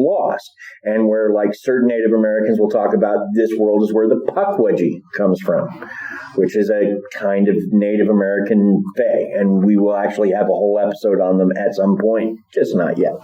lost, and where like certain Native Americans will talk about this world is where the Pukwudgie comes from, which is a kind of Native American fae, and we will actually have a whole episode on them at some point, just not yet.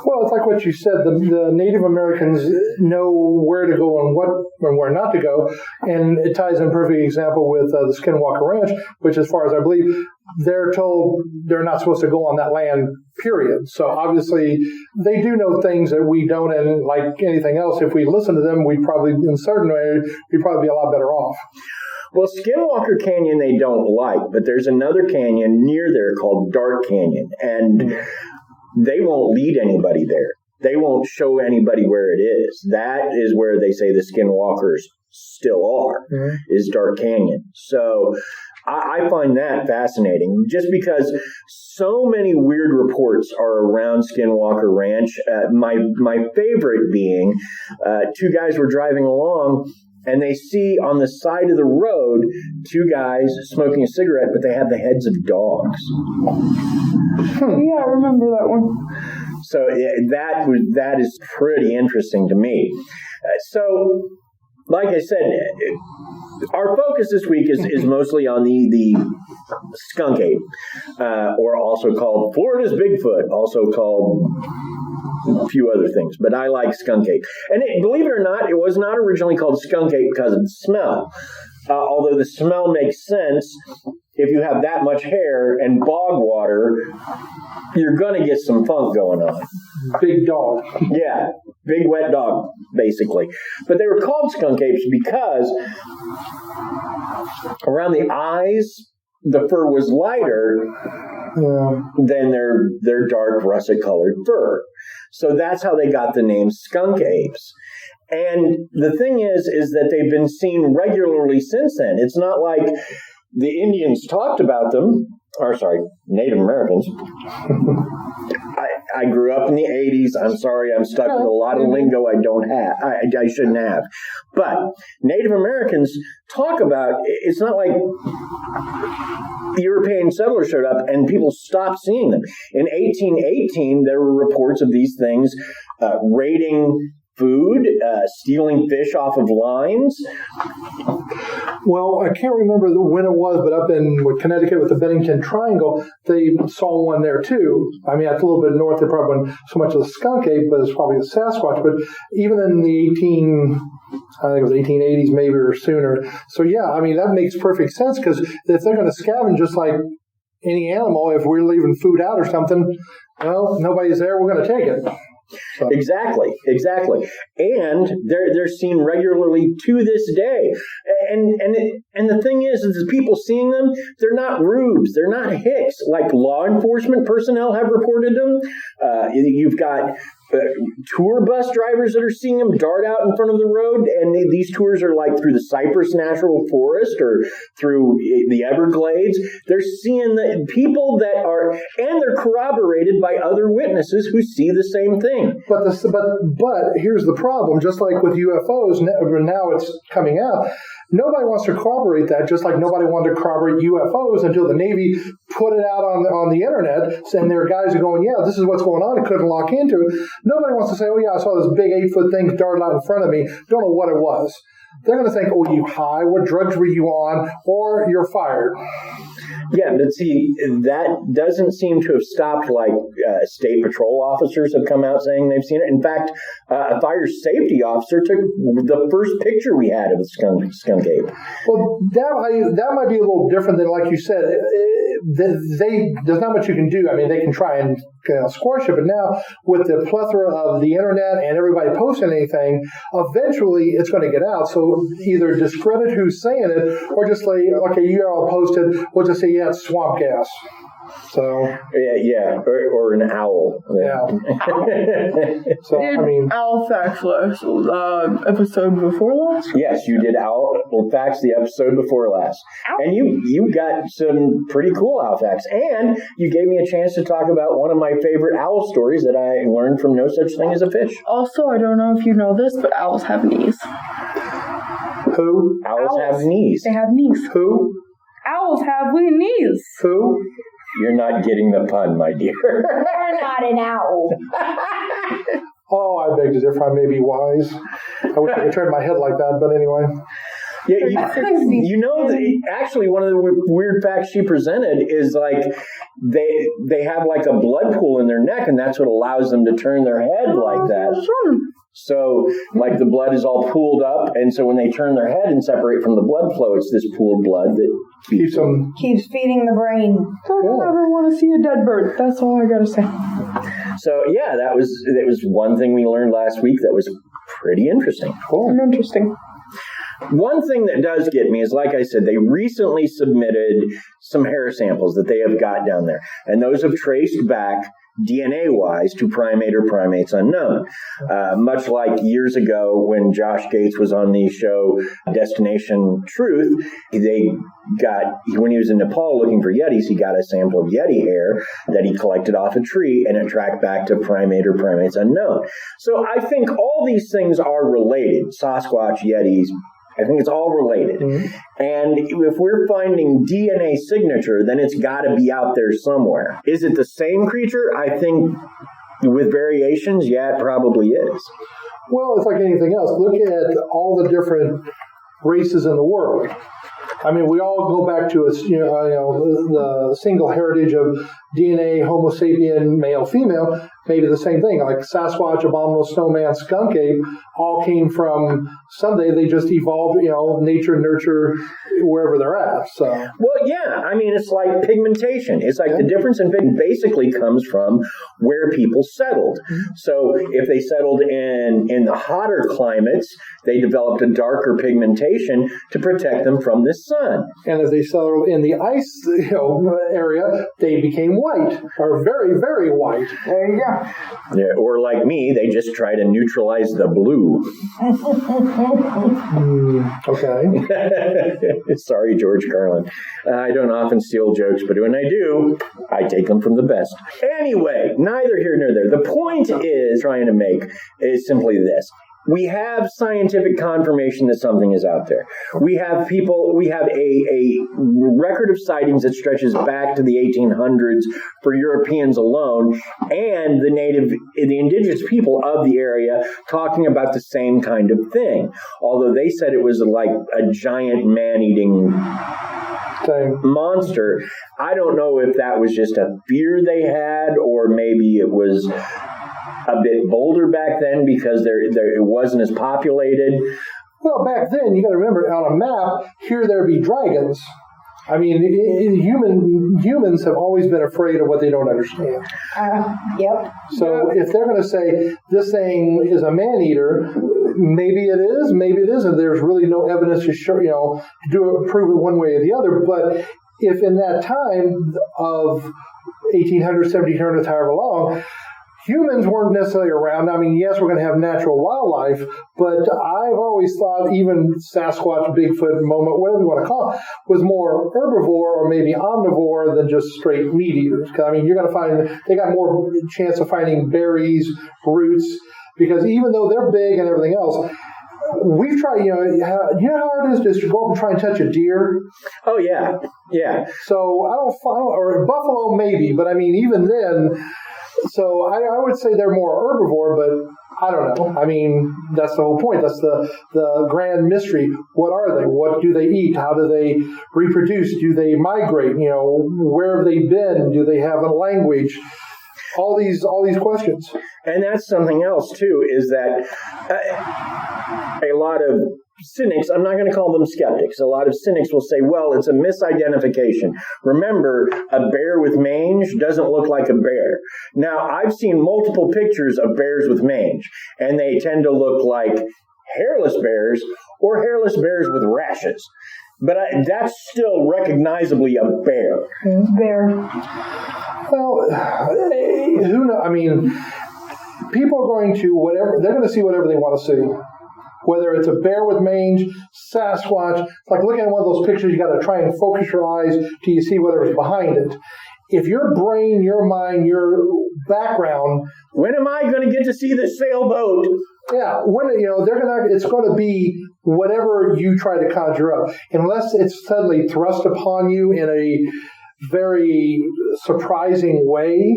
Well, it's like what you said. The Native Americans know where to go and where not to go, and it ties in a perfect example with the Skinwalker Ranch, which, as far as I believe, they're told they're not supposed to go on that land, period. So obviously, they do know things that we don't, and like anything else, if we listen to them, we'd probably, in certain ways, we'd probably be a lot better off. Well, Skinwalker Canyon they don't like, but there's another canyon near there called Dark Canyon, and they won't lead anybody there. They won't show anybody where it is. That is where they say the Skinwalkers still are, is Dark Canyon. So I find that fascinating, just because so many weird reports are around Skinwalker Ranch. My favorite being, two guys were driving along, and they see on the side of the road two guys smoking a cigarette, but they have the heads of dogs. Yeah, I remember that one. So that is pretty interesting to me. So, like I said, our focus this week is mostly on the Skunk Ape, or also called Florida's Bigfoot, also called a few other things, but I like Skunk Ape. And believe it or not, it was not originally called Skunk Ape because of the smell. Although the smell makes sense, if you have that much hair and bog water, you're going to get some funk going on. Big dog. Yeah, big wet dog, basically. But they were called skunk apes because around the eyes, the fur was lighter than their dark russet-colored fur. So that's how they got the name skunk apes. And the thing is that they've been seen regularly since then. It's not like the Indians talked about them, Native Americans. I grew up in the 80s. I'm sorry, I'm stuck with a lot of lingo I shouldn't have. But Native Americans talk about, it's not like European settlers showed up and people stopped seeing them. In 1818, there were reports of these things raiding food, stealing fish off of lines. Well, I can't remember when it was, but up in Connecticut with the Bennington Triangle, they saw one there too. I mean, that's a little bit north. They probably wasn't so much of the skunk ape, but it's probably the Sasquatch. But even in the I think it was 1880s maybe or sooner. So yeah, I mean, that makes perfect sense, because if they're going to scavenge just like any animal, if we're leaving food out or something, well, nobody's there, we're going to take it. So. Exactly. And they're seen regularly to this day. And the thing is the people seeing them, they're not rubes, they're not hicks, like law enforcement personnel have reported them. You've got tour bus drivers that are seeing them dart out in front of the road, and these tours are like through the Cypress National Forest or through the Everglades. They're seeing the people that are, and they're corroborated by other witnesses who see the same thing. But here's the problem. Just like with UFOs, now it's coming out. Nobody wants to corroborate that, just like nobody wanted to corroborate UFOs until the Navy put it out on the internet, and their guys are going, yeah, this is what's going on, and couldn't lock into it. Nobody wants to say, oh yeah, I saw this big 8-foot thing dart out in front of me, don't know what it was. They're going to think, oh, you high, what drugs were you on, or you're fired. Yeah, but see, that doesn't seem to have stopped, like, state patrol officers have come out saying they've seen it. In fact, a fire safety officer took the first picture we had of the skunk ape. Well, that might be a little different than, like you said, there's not much you can do. I mean, they can try and squash it, but now with the plethora of the internet and everybody posting anything, eventually it's going to get out. So either discredit who's saying it, or just say, okay, you all posted, we'll just say, yeah, it's swamp gas. So yeah, or an owl. Yeah. So I mean, owl facts last episode before last. Yes, you did owl facts the episode before last, and you got some pretty cool owl facts, and you gave me a chance to talk about one of my favorite owl stories that I learned from No Such Thing as a Fish. Also, I don't know if you know this, but owls have knees. Who? Owls have knees. They have knees. Who? Owls have knees. Who? You're not getting the pun, my dear. They're not an owl. I beg to differ. I may be wise. I wish I could turn my head like that, but anyway. Yeah, actually, one of the weird facts she presented is like they have like a blood pool in their neck, and that's what allows them to turn their head like that. So, like the blood is all pooled up, and so when they turn their head and separate from the blood flow, it's this pooled blood that keeps feeding the brain. Don't ever want to see a dead bird. That's all I gotta say. So yeah, that was one thing we learned last week that was pretty interesting. Cool. Interesting. One thing that does get me is, like I said, they recently submitted some hair samples that they have got down there, and those have traced back DNA-wise to primate or primates unknown. Much like years ago when Josh Gates was on the show Destination Truth, when he was in Nepal looking for Yetis, he got a sample of Yeti hair that he collected off a tree, and it tracked back to primate or primates unknown. So I think all these things are related. Sasquatch, Yetis, I think it's all related. Mm-hmm. And if we're finding DNA signature, then it's got to be out there somewhere. Is it the same creature? I think with variations, yeah, it probably is. Well, it's like anything else. Look at all the different races in the world. I mean, we all go back to the single heritage of DNA, Homo sapien, male, female, maybe the same thing. Like Sasquatch, Abominable Snowman, Skunk Ape, all came from someday they just evolved, nature, nurture, wherever they're at. So. Well, yeah. I mean, it's like pigmentation. It's like the difference in pigment basically comes from where people settled. So if they settled in the hotter climates, they developed a darker pigmentation to protect them from the sun. And if they settled in the ice area, they became white, or very, very white. There you go. Yeah, or like me, they just try to neutralize the blue. Okay. Sorry, George Carlin. I don't often steal jokes, but when I do, I take them from the best. Anyway, neither here nor there. The point trying to make is simply this. We have scientific confirmation that something is out there. We have a record of sightings that stretches back to the 1800s for Europeans alone, and the indigenous people of the area talking about the same kind of thing. Although they said it was like a giant man-eating monster. I don't know if that was just a fear they had, or maybe it was a bit bolder back then because it wasn't as populated. Well, back then, you got to remember, on a map, here there be dragons. I mean, humans have always been afraid of what they don't understand. Yep. So if they're going to say this thing is a man-eater, maybe it is, maybe it isn't. There's really no evidence to show, prove it one way or the other. But if in that time of 1800s, 1700s, however long, humans weren't necessarily around. I mean, yes, we're going to have natural wildlife, but I've always thought even Sasquatch, Bigfoot, moment, whatever you want to call it, was more herbivore or maybe omnivore than just straight meat eaters. Because, I mean, you're going to find, they got more chance of finding berries, roots, because even though they're big and everything else, we've tried, you know how hard it is just to go up and try and touch a deer? Oh, yeah. Yeah. So or a buffalo maybe, but I mean, even then, so I would say they're more herbivore, but I don't know. I mean, that's the whole point. That's the grand mystery. What are they? What do they eat? How do they reproduce? Do they migrate? Where have they been? Do they have a language? All these questions. And that's something else, too, is that a lot of cynics, I'm not going to call them skeptics, a lot of cynics will say, well, it's a misidentification. Remember, a bear with mange doesn't look like a bear. Now, I've seen multiple pictures of bears with mange, and they tend to look like hairless bears or hairless bears with rashes. But that's still recognizably a bear. Bear. Well, who knows? I mean, people are going to they're going to see whatever they want to see. Whether it's a bear with mange, Sasquatch, it's like looking at one of those pictures, you got to try and focus your eyes till you see whatever's behind it. If your brain, your mind, your background, when am I going to get to see the sailboat? Yeah, it's going to be whatever you try to conjure up, unless it's suddenly thrust upon you in a very surprising way.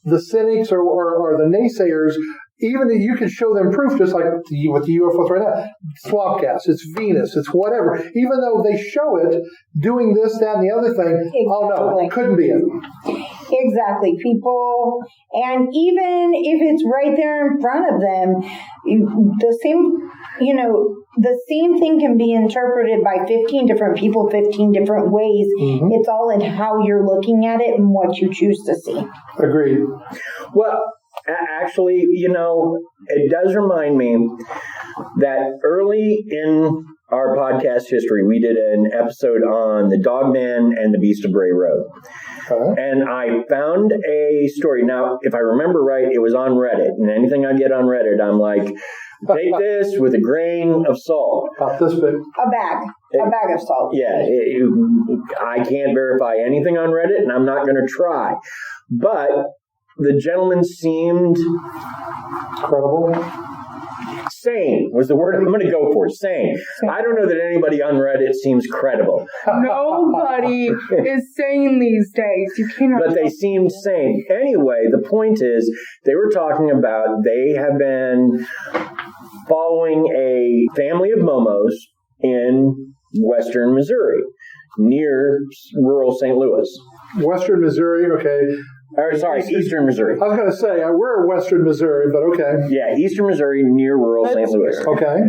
The cynics or the naysayers, even if you can show them proof, just like with the UFOs right now, swamp gas, it's Venus, it's whatever. Even though they show it doing this, that, and the other thing, exactly. Oh no, couldn't be it. Exactly. People, and even if it's right there in front of them, the same thing can be interpreted by 15 different people, 15 different ways. Mm-hmm. It's all in how you're looking at it and what you choose to see. Agreed. Well, actually, it does remind me that early in our podcast history, we did an episode on the Dogman and the Beast of Bray Road. Okay. And I found a story. Now, if I remember right, it was on Reddit. And anything I get on Reddit, I'm like, take this with a grain of salt. About this big. A bag of salt. Yeah. I can't verify anything on Reddit, and I'm not going to try. But the gentleman seemed credible. Sane was the word I'm going to go for. Sane. I don't know that anybody on Reddit seems credible. Nobody is sane these days. You cannot. But they seemed sane. Anyway, the point is, they were talking about they have been following a family of Momos in western Missouri, near rural St. Louis. Western Missouri, okay. Eastern Missouri. I was going to say, we're in western Missouri, but okay. Yeah, eastern Missouri, near rural St. Louis. Okay.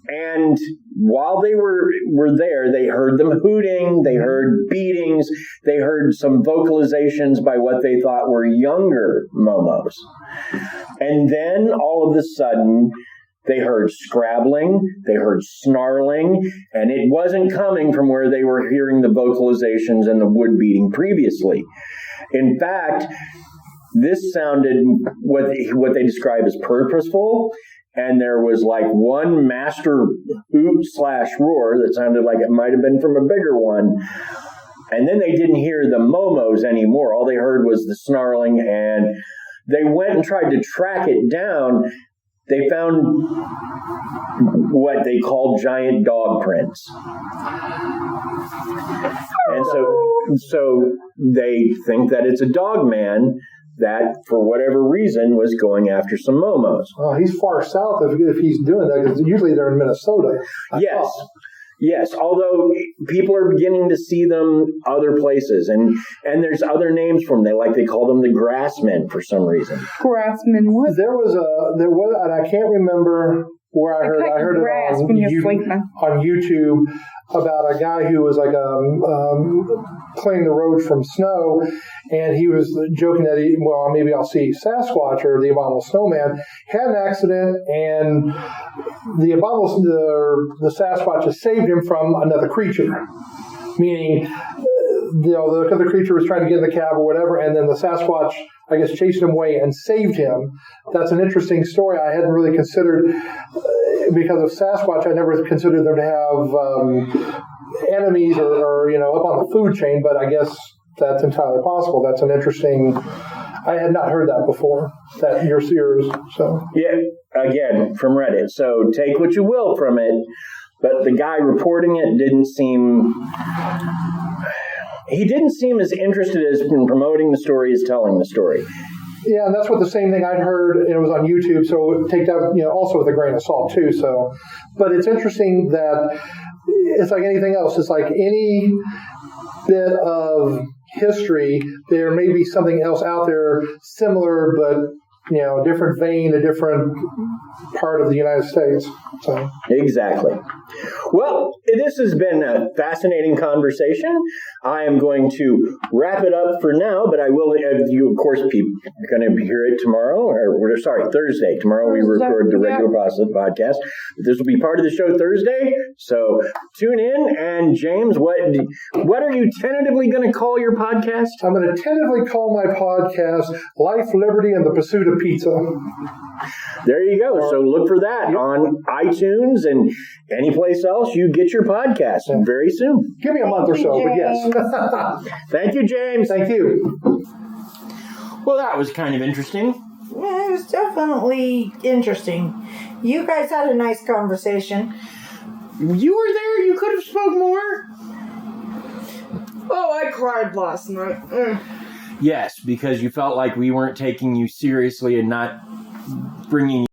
And while they were there, they heard them hooting, they heard beatings, they heard some vocalizations by what they thought were younger Momos. And then, all of a sudden, they heard scrabbling, they heard snarling, and it wasn't coming from where they were hearing the vocalizations and the wood beating previously. In fact, this sounded what they describe as purposeful, and there was like one master hoot/roar that sounded like it might have been from a bigger one. And then they didn't hear the Momos anymore. All they heard was the snarling, and they went and tried to track it down. They found what they called giant dog prints. And so they think that it's a dog man that, for whatever reason, was going after some Momos. Oh, he's far south if he's doing that, because usually they're in Minnesota. Yes, although people are beginning to see them other places, and there's other names for them. They call them the Grassmen for some reason. Grassmen what? There was, and I can't remember where I heard it on YouTube about a guy who was clearing the road from snow, and he was joking that maybe I'll see Sasquatch or the Abominable Snowman. Had an accident, and the Sasquatch has saved him from another creature, meaning the other creature was trying to get in the cab or whatever, and then the Sasquatch, I guess, chased him away and saved him. That's an interesting story I hadn't really considered. Because of Sasquatch, I never considered them to have enemies or up on the food chain, but I guess that's entirely possible. That's an interesting... I had not heard that before, that you're serious. So. Yeah, again, from Reddit. So take what you will from it, but the guy reporting it didn't seem as interested in promoting the story as telling the story. Yeah, and that's what the same thing I'd heard, and it was on YouTube, so take that, also with a grain of salt, too. So, but it's interesting that it's like anything else. It's like any bit of history, there may be something else out there similar, but, a different vein, a different part of the United States. So. Exactly. Well, this has been a fascinating conversation. I am going to wrap it up for now, but I will, you, of course, people are going to hear it tomorrow, Thursday. Tomorrow we record the regular podcast. This will be part of the show Thursday, so tune in. And James, what are you tentatively going to call your podcast? I'm going to tentatively call my podcast Life, Liberty, and the Pursuit of Pizza. There you go. So look for that on iTunes and any place else you get your podcast very soon. Give me a month or so, but yes. Thank you, James. Thank you. Well, that was kind of interesting. Yeah, it was definitely interesting. You guys had a nice conversation. You were there. You could have spoke more. Oh, I cried last night. Yes, because you felt like we weren't taking you seriously and not bringing